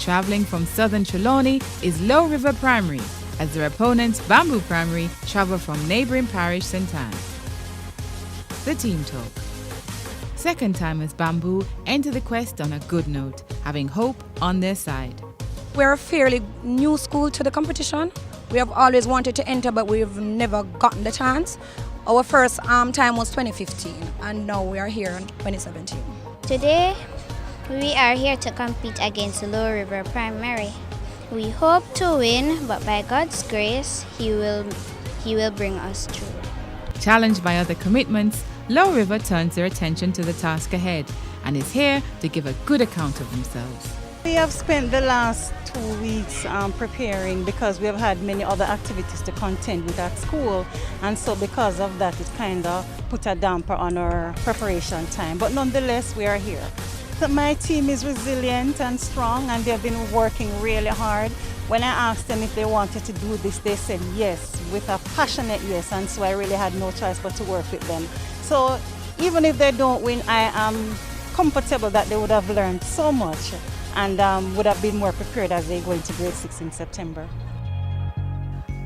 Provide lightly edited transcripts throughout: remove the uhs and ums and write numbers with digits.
Travelling from southern Trelawney is Lowe River Primary, as their opponents, Bamboo Primary, travel from neighbouring parish St Anne. The team talk. Second-timers Bamboo enter the quest on a good note, having hope on their side. We're a fairly new school to the competition. We have always wanted to enter, but we've never gotten the chance. Our first time was 2015, and now we are here in 2017. Today, we are here to compete against Lowe River Primary. We hope to win, but by God's grace, He will bring us through. Challenged by other commitments, Lowe River turns their attention to the task ahead and is here to give a good account of themselves. We have spent the last 2 weeks preparing because we have had many other activities to contend with at school, and so because of that it kind of put a damper on our preparation time, but nonetheless we are here. So my team is resilient and strong, and they've been working really hard. When I asked them if they wanted to do this, they said yes, with a passionate yes, and so I really had no choice but to work with them. So even if they don't win, I am comfortable that they would have learned so much and would have been more prepared as they go into grade 6 in September.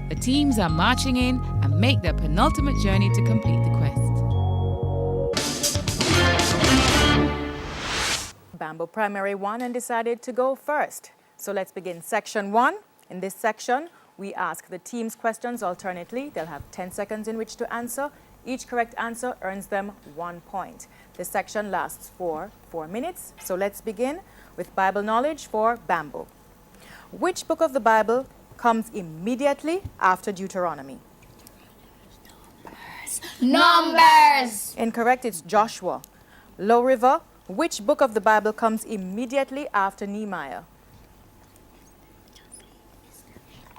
The teams are marching in and make their penultimate journey to complete the quest. Bamboo Primary won and decided to go first. So let's begin section 1. In this section, we ask the teams questions alternately. They'll have 10 seconds in which to answer. Each correct answer earns them 1 point. This section lasts for 4 minutes. So let's begin with Bible knowledge for Bamboo. Which book of the Bible comes immediately after Deuteronomy? Numbers! Incorrect, it's Joshua. Lowe River, which book of the Bible comes immediately after Nehemiah?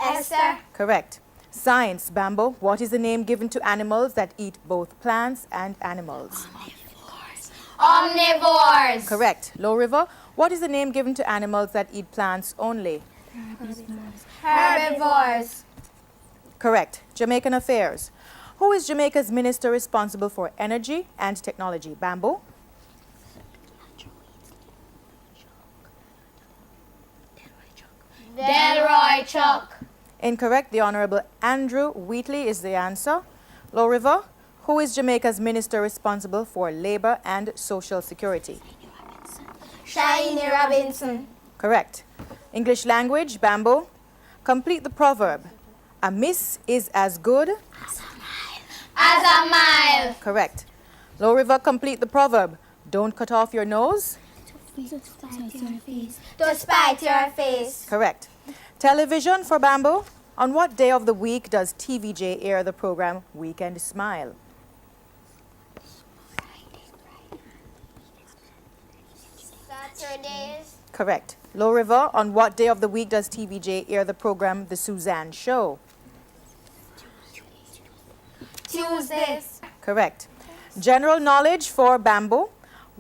Esther. Correct. Science, Bamboo, what is the name given to animals that eat both plants and animals? Omnivores. Correct. Lowe River, what is the name given to animals that eat plants only? Herbivores. Correct. Jamaican affairs. Who is Jamaica's minister responsible for energy and technology? Bamboo? Delroy Chuck. Incorrect. The Honorable Andrew Wheatley is the answer. Lowe River, who is Jamaica's minister responsible for labor and social security? Shiny Robinson. Correct. English language, Bamboo. Complete the proverb. A miss is as good As a mile. Correct. Lowe River, complete the proverb. Don't cut off your nose. To spite your face. Correct. Television for Bamboo. On what day of the week does TVJ air the program Weekend Smile? Saturdays. Correct. Lowe River, on what day of the week does TVJ air the program The Suzanne Show? Tuesdays. Correct. General knowledge for Bamboo.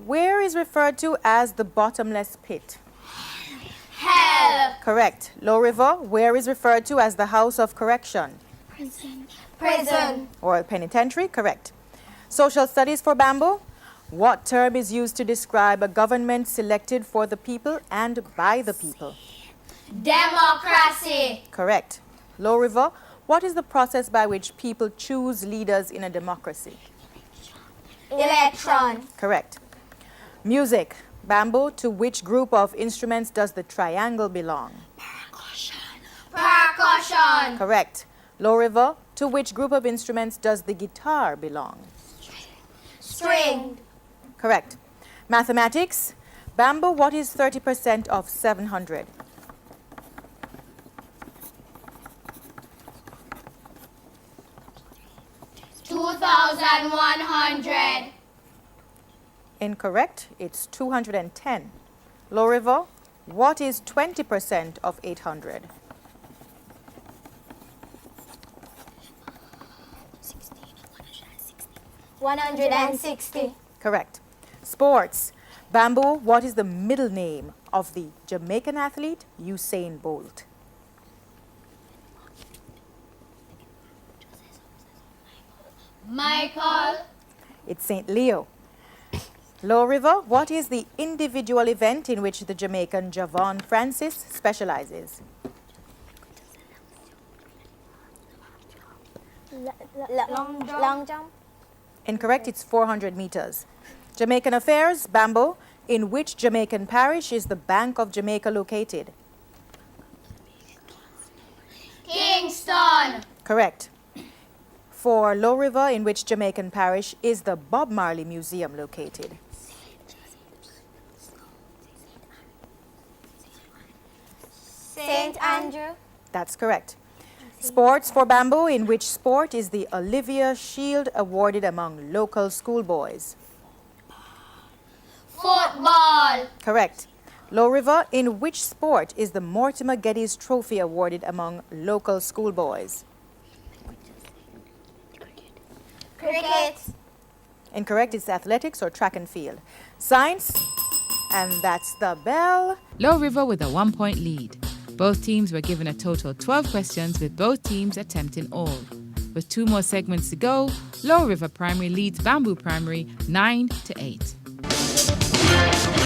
Where is referred to as the bottomless pit? Hell. Correct. Lowe River, where is referred to as the house of correction? Prison. Or penitentiary? Correct. Social studies for Bamboo. What term is used to describe a government selected for the people and by the people? Democracy. Correct. Lowe River, what is the process by which people choose leaders in a democracy? Election. Correct. Music. Bamboo, to which group of instruments does the triangle belong? Percussion. Correct. Lowe River, to which group of instruments does the guitar belong? String. Correct. Mathematics. Bamboo, what is 30% of 700? $2,100. Incorrect. It's 210. Lowe River, what is 20% of 800? $160. Correct. Sports. Bamboo, what is the middle name of the Jamaican athlete Usain Bolt? Michael. It's St. Leo. Lowe River, what is the individual event in which the Jamaican Javon Francis specializes? Long jump. Incorrect, it's 400 meters. Jamaican affairs, Bambo, in which Jamaican parish is the Bank of Jamaica located? Kingston. Correct. For Lowe River, in which Jamaican parish is the Bob Marley Museum located? St. Andrew. That's correct. Sports for Bamboo, in which sport is the Olivia Shield awarded among local schoolboys? Football. Correct. Lowe River, in which sport is the Mortimer Geddes Trophy awarded among local schoolboys? Cricket. Incorrect, it's athletics or track and field. Science, and that's the bell. Lowe River with a 1-point lead. Both teams were given a total of 12 questions, with both teams attempting all. With 2 more segments to go, Lowe River Primary leads Bamboo Primary 9-8.